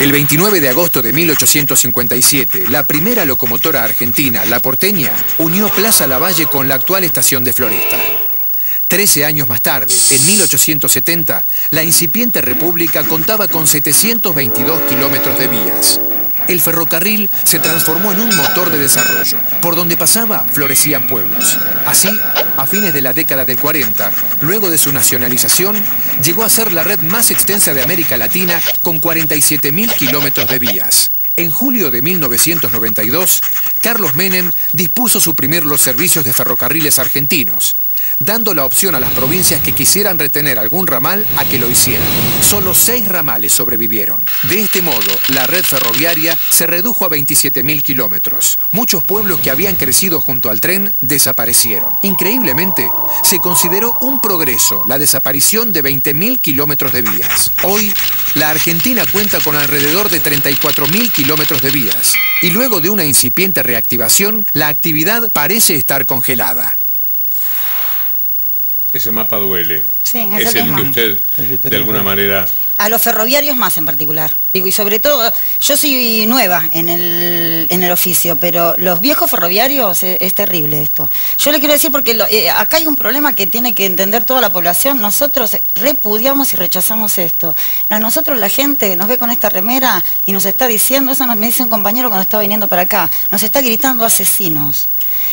El 29 de agosto de 1857, la primera locomotora argentina, la porteña, unió Plaza Lavalle con la actual estación de Floresta. 13 años más tarde, en 1870, la incipiente República contaba con 722 kilómetros de vías. El ferrocarril se transformó en un motor de desarrollo. Por donde pasaba, florecían pueblos. Así, a fines de la década del 40, luego de su nacionalización, llegó a ser la red más extensa de América Latina con 47.000 kilómetros de vías. En julio de 1992, Carlos Menem dispuso suprimir los servicios de ferrocarriles argentinos, dando la opción a las provincias que quisieran retener algún ramal a que lo hicieran. Solo 6 ramales sobrevivieron. De este modo, la red ferroviaria se redujo a 27.000 kilómetros. Muchos pueblos que habían crecido junto al tren desaparecieron. Increíblemente, se consideró un progreso la desaparición de 20.000 kilómetros de vías. Hoy, la Argentina cuenta con alrededor de 34.000 kilómetros de vías. Y luego de una incipiente reactivación, la actividad parece estar congelada. Ese mapa duele. Sí, es el que usted, de alguna manera... A los ferroviarios más en particular. Digo, y sobre todo, yo soy nueva en el oficio, pero los viejos ferroviarios es terrible esto. Yo le quiero decir porque acá hay un problema que tiene que entender toda la población. Nosotros repudiamos y rechazamos esto. A nosotros la gente nos ve con esta remera y nos está diciendo, eso me dice un compañero cuando estaba viniendo para acá, nos está gritando asesinos.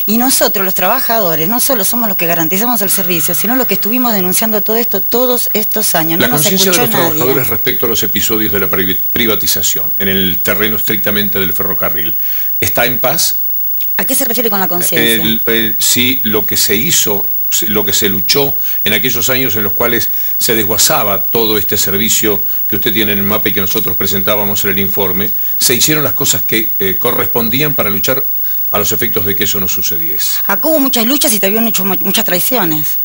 Y nosotros, los trabajadores, no solo somos los que garantizamos el servicio, sino los que estuvimos denunciando todo esto todos estos años. La conciencia de los trabajadores respecto a los episodios de la privatización, en el terreno estrictamente del ferrocarril, ¿está en paz? ¿A qué se refiere con la conciencia? Sí, lo que se hizo, lo que se luchó en aquellos años en los cuales se desguazaba todo este servicio que usted tiene en el mapa y que nosotros presentábamos en el informe, se hicieron las cosas que correspondían para luchar a los efectos de que eso no sucediese. Acá hubo muchas luchas y también muchas traiciones.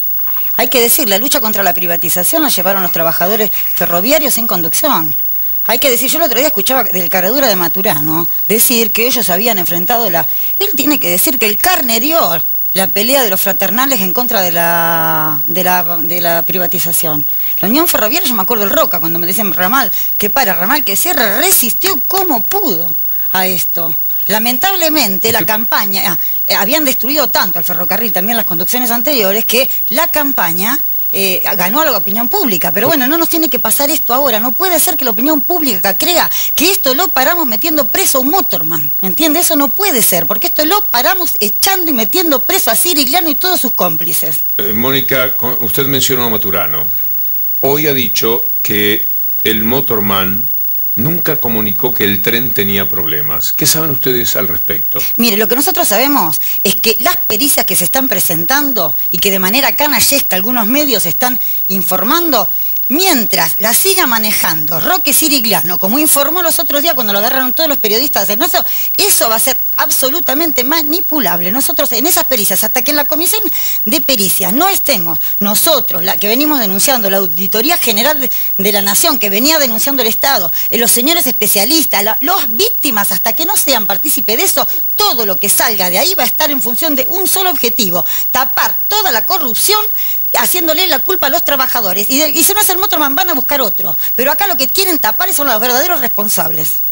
Hay que decir, la lucha contra la privatización la llevaron los trabajadores ferroviarios en conducción. Hay que decir, yo el otro día escuchaba del Caradura de Maturano decir que ellos habían enfrentado Él tiene que decir que el carnerió la pelea de los fraternales en contra de la privatización. La Unión Ferroviaria, yo me acuerdo del Roca, cuando me decían ramal que para, ramal que cierra, resistió como pudo a esto. Lamentablemente la campaña, habían destruido tanto el ferrocarril, también las conducciones anteriores, que la campaña ganó a la opinión pública. Pero bueno, no nos tiene que pasar esto ahora. No puede ser que la opinión pública crea que esto lo paramos metiendo preso a un motorman. ¿Entiende? Eso no puede ser, porque esto lo paramos echando y metiendo preso a Sirigliano y todos sus cómplices. Mónica, usted mencionó a Maturano. Hoy ha dicho que el motorman nunca comunicó que el tren tenía problemas. ¿Qué saben ustedes al respecto? Mire, lo que nosotros sabemos es que las pericias que se están presentando y que de manera canallesca algunos medios están informando, mientras la siga manejando Roque Sirigliano, como informó los otros días cuando lo agarraron todos los periodistas, eso va a ser absolutamente manipulable. Nosotros en esas pericias, hasta que en la comisión de pericias no estemos nosotros, la que venimos denunciando, la Auditoría General de la Nación, que venía denunciando el Estado, los señores especialistas, las víctimas, hasta que no sean partícipes de eso, todo lo que salga de ahí va a estar en función de un solo objetivo: tapar toda la corrupción, haciéndole la culpa a los trabajadores. Y si no es el motorman, van a buscar otro. Pero acá lo que quieren tapar son los verdaderos responsables.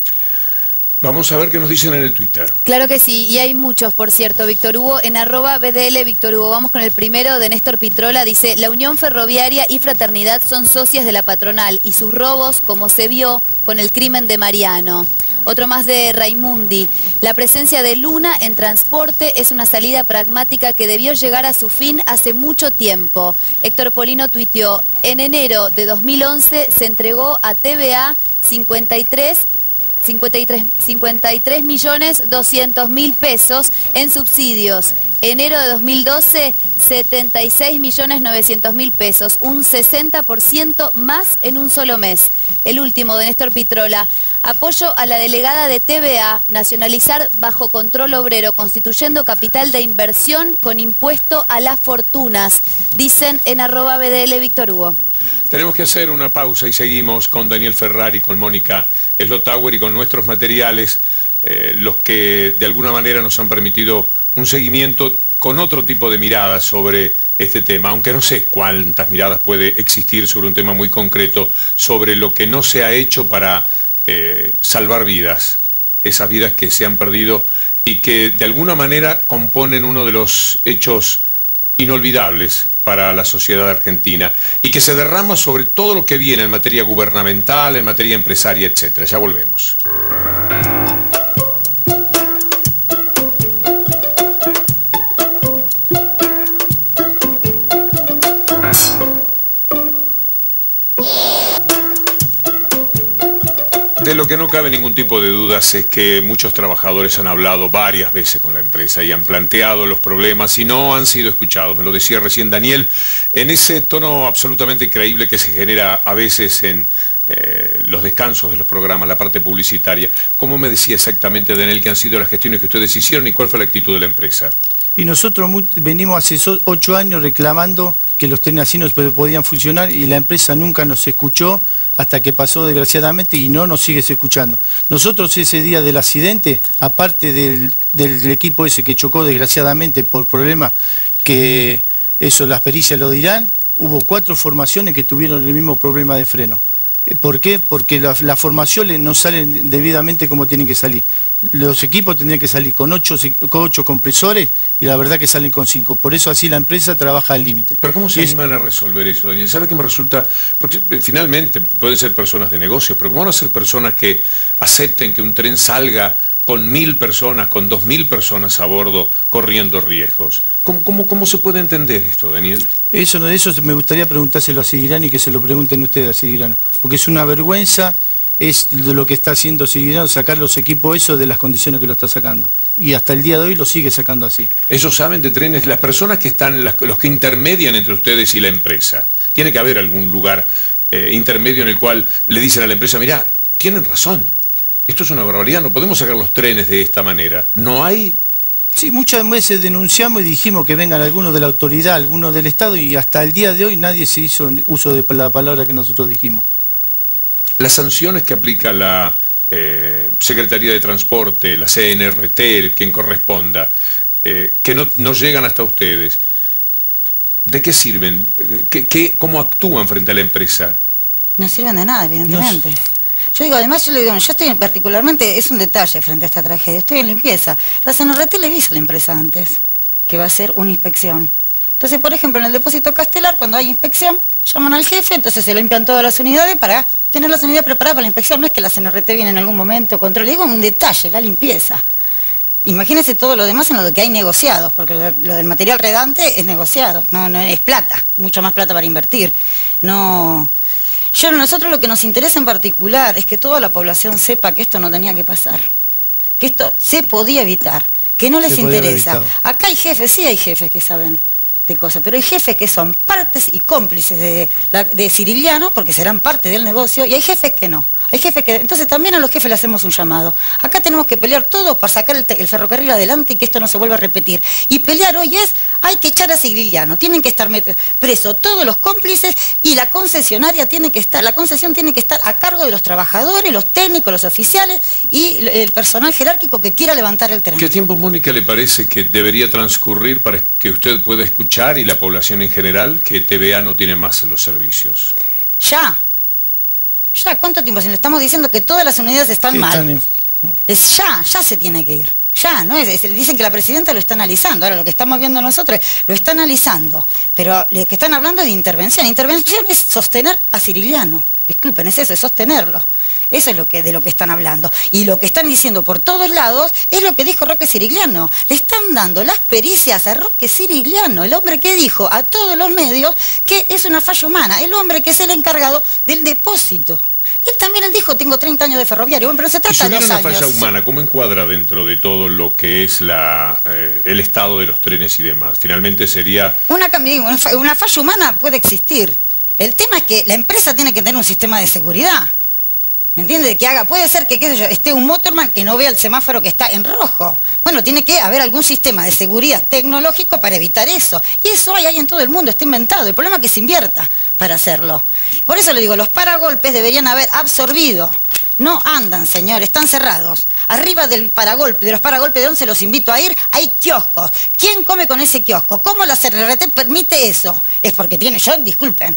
Vamos a ver qué nos dicen en el Twitter. Claro que sí, y hay muchos, por cierto, Víctor Hugo, en @BDL Víctor Hugo. Vamos con el primero de Néstor Pitrola, dice: la Unión Ferroviaria y Fraternidad son socias de la patronal y sus robos, como se vio con el crimen de Mariano. Otro más de Raimundi: la presencia de Luna en transporte es una salida pragmática que debió llegar a su fin hace mucho tiempo. Héctor Polino tuiteó: en enero de 2011 se entregó a TVA 53.200.000 pesos en subsidios. Enero de 2012, 76.900.000 pesos, un 60% más en un solo mes. El último de Néstor Pitrola: apoyo a la delegada de TVA, nacionalizar bajo control obrero, constituyendo capital de inversión con impuesto a las fortunas. Dicen en @BDL Víctor Hugo. Tenemos que hacer una pausa y seguimos con Daniel Ferrari, con Mónica Slotauer y con nuestros materiales, los que de alguna manera nos han permitido un seguimiento con otro tipo de miradas sobre este tema, aunque no sé cuántas miradas puede existir sobre un tema muy concreto, sobre lo que no se ha hecho para salvar vidas, esas vidas que se han perdido y que de alguna manera componen uno de los hechos inolvidables para la sociedad argentina y que se derrama sobre todo lo que viene en materia gubernamental, en materia empresaria, etcétera. Ya volvemos. De lo que no cabe ningún tipo de dudas es que muchos trabajadores han hablado varias veces con la empresa y han planteado los problemas y no han sido escuchados. Me lo decía recién Daniel, en ese tono absolutamente creíble que se genera a veces en los descansos de los programas, la parte publicitaria. ¿Cómo me decía exactamente, Daniel, que han sido las gestiones que ustedes hicieron y cuál fue la actitud de la empresa? Y nosotros venimos hace 8 años reclamando que los trenes así no podían funcionar y la empresa nunca nos escuchó hasta que pasó desgraciadamente y no nos sigue escuchando. Nosotros ese día del accidente, aparte del equipo ese que chocó desgraciadamente por problemas que eso las pericias lo dirán, hubo 4 formaciones que tuvieron el mismo problema de freno. ¿Por qué? Porque las formaciones no salen debidamente como tienen que salir. Los equipos tendrían que salir con 8 compresores y la verdad que salen con 5. Por eso así la empresa trabaja al límite. ¿Pero cómo se animan a resolver eso, Daniel? ¿Sabe qué me resulta? Porque finalmente pueden ser personas de negocios, pero ¿cómo van a ser personas que acepten que un tren salga con 1000 personas, con 2000 personas a bordo, corriendo riesgos? ¿Cómo se puede entender esto, Daniel? Eso me gustaría preguntárselo a Sirigliano y que se lo pregunten ustedes a Sirigliano, porque es una vergüenza, es de lo que está haciendo Sirigliano, sacar los equipos esos de las condiciones que lo está sacando. Y hasta el día de hoy lo sigue sacando así. ¿Ellos saben de trenes? Las personas que están, los que intermedian entre ustedes y la empresa, tiene que haber algún lugar intermedio en el cual le dicen a la empresa, mirá, tienen razón. Esto es una barbaridad, no podemos sacar los trenes de esta manera. ¿No hay? Sí, muchas veces denunciamos y dijimos que vengan algunos de la autoridad, algunos del Estado, y hasta el día de hoy nadie se hizo uso de la palabra que nosotros dijimos. Las sanciones que aplica la Secretaría de Transporte, la CNRT, quien corresponda, que no llegan hasta ustedes, ¿de qué sirven? ¿Cómo actúan frente a la empresa? No sirven de nada, evidentemente. Yo digo, además, yo estoy particularmente, es un detalle frente a esta tragedia, estoy en limpieza. La CNRT le dice a la empresa antes que va a hacer una inspección. Entonces, por ejemplo, en el depósito Castelar, cuando hay inspección, llaman al jefe, entonces se limpian todas las unidades para tener las unidades preparadas para la inspección. No es que la CNRT viene en algún momento, control, digo un detalle, la limpieza. Imagínense todo lo demás en lo que hay negociados, porque lo del material redante es negociado, no es plata, mucha más plata para invertir. Nosotros lo que nos interesa en particular es que toda la población sepa que esto no tenía que pasar, que esto se podía evitar, que no les interesa. Acá hay jefes, sí hay jefes que saben de cosas, pero hay jefes que son partes y cómplices de Sirigliano, porque serán parte del negocio, y hay jefes que no. Hay jefes que... Entonces también a los jefes le hacemos un llamado. Acá tenemos que pelear todos para sacar el ferrocarril adelante y que esto no se vuelva a repetir. Y pelear hoy hay que echar a Sirigliano, tienen que estar presos todos los cómplices y la concesionaria la concesión tiene que estar a cargo de los trabajadores, los técnicos, los oficiales y el personal jerárquico que quiera levantar el tren. ¿Qué tiempo, Mónica, le parece que debería transcurrir para que usted pueda escuchar y la población en general que TVA no tiene más los servicios? Ya, ¿cuánto tiempo? Si le estamos diciendo que todas las unidades están mal. Ya se tiene que ir. Ya, ¿no? Dicen que la presidenta lo está analizando. Ahora lo que estamos viendo nosotros lo está analizando. Pero lo que están hablando es de intervención. Intervención es sostener a Sirigliano. Disculpen, es eso, es sostenerlo. Eso es de lo que están hablando. Y lo que están diciendo por todos lados es lo que dijo Roque Sirigliano. Le están dando las pericias a Roque Sirigliano, el hombre que dijo a todos los medios que es una falla humana, el hombre que es el encargado del depósito. Él dijo, tengo 30 años de ferroviario. Bueno, pero no se trata de 2 años. Una falla humana, ¿cómo encuadra dentro de todo lo que es el estado de los trenes y demás? Finalmente sería... Una falla humana puede existir. El tema es que la empresa tiene que tener un sistema de seguridad. ¿Me entiende? Puede ser que esté un motorman que no vea el semáforo que está en rojo. Bueno, tiene que haber algún sistema de seguridad tecnológico para evitar eso. Y eso hay en todo el mundo, está inventado. El problema es que se invierta para hacerlo. Por eso le digo, los paragolpes deberían haber absorbido. No andan, señor, están cerrados. Arriba de los paragolpes, ¿de dónde se los invito a ir? Hay kioscos. ¿Quién come con ese kiosco? ¿Cómo la CNRT permite eso? Es porque disculpen,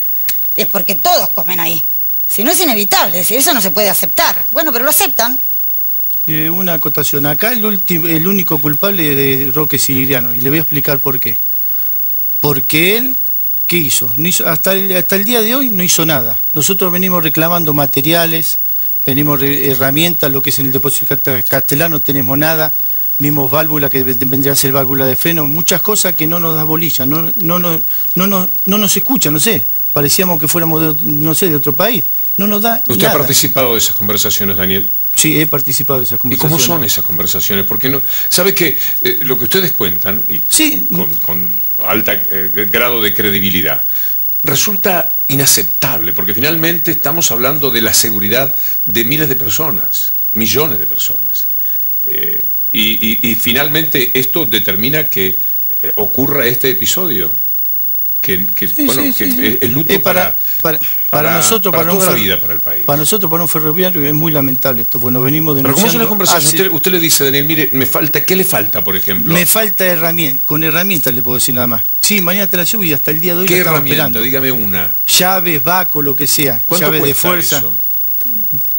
es porque todos comen ahí. Si no es inevitable, si eso no se puede aceptar. Bueno, pero lo aceptan. Una acotación. Acá el único culpable de Roque Sirigliano, y le voy a explicar por qué. Porque él, ¿qué hizo? No hizo hasta el día de hoy no hizo nada. Nosotros venimos reclamando materiales, venimos herramientas, lo que es en el depósito Castelar no tenemos nada, mismos válvulas que vendría a ser válvula de freno, muchas cosas que no nos da bolilla, no nos escucha, no sé. Parecíamos que fuéramos, de otro país. No nos da ¿Usted nada. ha participado de esas conversaciones, Daniel? Sí, he participado de esas conversaciones. ¿Y cómo son esas conversaciones? Porque no, ¿sabe que lo que ustedes cuentan, y sí, con alto grado de credibilidad, resulta inaceptable? Porque finalmente estamos hablando de la seguridad de miles de personas, millones de personas. Y finalmente esto determina que ocurra este episodio. Es luto para nosotros, para toda la vida, para el país. Para nosotros, para un ferroviario, es muy lamentable esto, pues nos venimos denunciando. Pero ¿cómo son las conversaciones? Usted le dice, Daniel, mire, ¿qué le falta, por ejemplo? Me falta herramientas, con herramientas le puedo decir nada más. Sí, mañana te la subo y hasta el día de hoy ¿Qué la estamos herramienta? esperando. Dígame una. Llaves, vaco, lo que sea. Llaves de fuerza. Eso?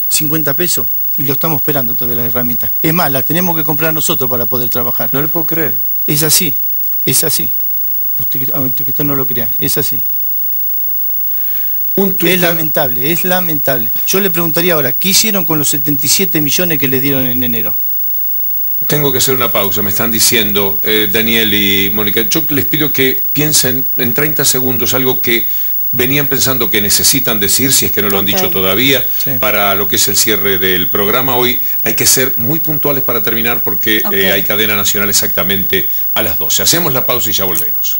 50 pesos. Y lo estamos esperando todavía las herramientas. Es más, las tenemos que comprar nosotros para poder trabajar. No le puedo creer. Es así, es así. Usted no lo crea, es así. Es lamentable, es lamentable. Yo le preguntaría ahora, ¿qué hicieron con los 77 millones que le dieron en enero? Tengo que hacer una pausa, me están diciendo Daniel y Mónica. Yo les pido que piensen en 30 segundos algo que venían pensando que necesitan decir, si es que no lo han dicho todavía, para lo que es el cierre del programa. Hoy hay que ser muy puntuales para terminar porque hay cadena nacional exactamente a las 12. Hacemos la pausa y ya volvemos.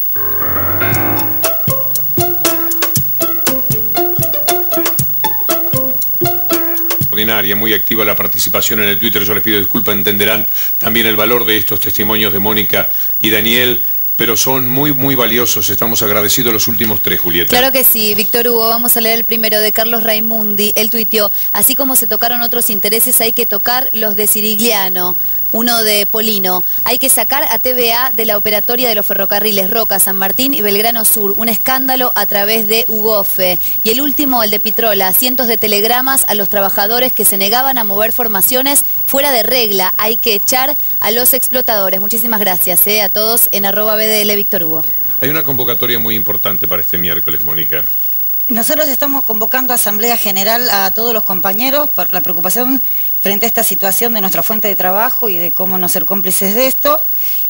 Muy activa la participación en el Twitter, yo les pido disculpas, entenderán también el valor de estos testimonios de Mónica y Daniel, pero son muy, muy valiosos, estamos agradecidos los últimos tres, Julieta. Claro que sí, Víctor Hugo, vamos a leer el primero de Carlos Raimundi, él tuiteó, así como se tocaron otros intereses, hay que tocar los de Sirigliano. Uno de Polino. Hay que sacar a TVA de la operatoria de los ferrocarriles Roca, San Martín y Belgrano Sur. Un escándalo a través de UGOFE. Y el último, el de Pitrola. Cientos de telegramas a los trabajadores que se negaban a mover formaciones fuera de regla. Hay que echar a los explotadores. Muchísimas gracias a todos en @BDL Víctor Hugo. Hay una convocatoria muy importante para este miércoles, Mónica. Nosotros estamos convocando a Asamblea General a todos los compañeros por la preocupación frente a esta situación de nuestra fuente de trabajo y de cómo no ser cómplices de esto.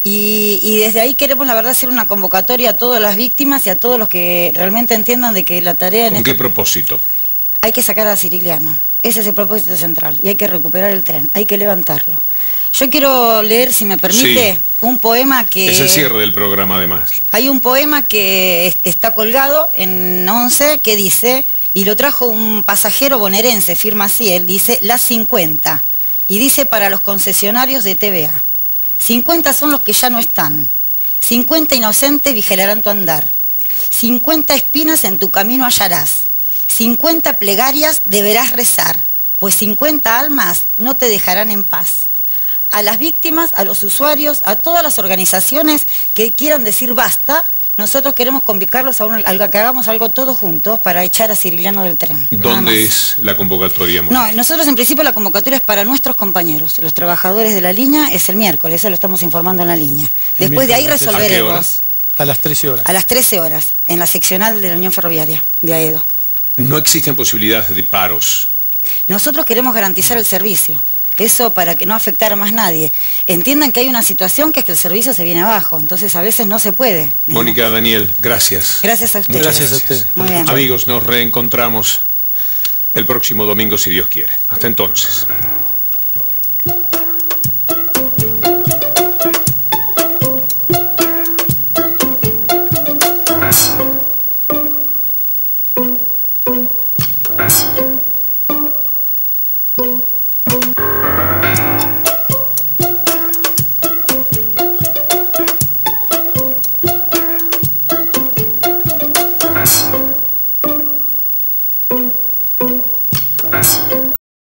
Y desde ahí queremos, la verdad, hacer una convocatoria a todas las víctimas y a todos los que realmente entiendan de que la tarea... ¿Con qué propósito? Hay que sacar a Sirigliano. Ese es el propósito central. Y hay que recuperar el tren, hay que levantarlo. Yo quiero leer, si me permite, un poema que... Es el cierre del programa, además. Hay un poema que está colgado en 11 que dice, y lo trajo un pasajero bonaerense, firma así, él dice, las 50. Y dice para los concesionarios de TVA. 50 son los que ya no están. 50 inocentes vigilarán tu andar. 50 espinas en tu camino hallarás. 50 plegarias deberás rezar, pues 50 almas no te dejarán en paz. A las víctimas, a los usuarios, a todas las organizaciones que quieran decir basta, nosotros queremos convocarlos a que hagamos algo todos juntos para echar a Sirigliano del tren. ¿Dónde es la convocatoria, Mónica? No, nosotros en principio la convocatoria es para nuestros compañeros, los trabajadores de la línea, es el miércoles, eso lo estamos informando en la línea. Después de ahí resolveremos. A las 13 horas. A las 13 horas, en la seccional de la Unión Ferroviaria de Aedo. No existen posibilidades de paros. Nosotros queremos garantizar el servicio. Eso para que no afectara a más nadie. Entiendan que hay una situación que es que el servicio se viene abajo, entonces a veces no se puede. Mónica, Daniel, gracias. Gracias a ustedes. Gracias a ustedes. Muy bien. Amigos, nos reencontramos el próximo domingo si Dios quiere. Hasta entonces.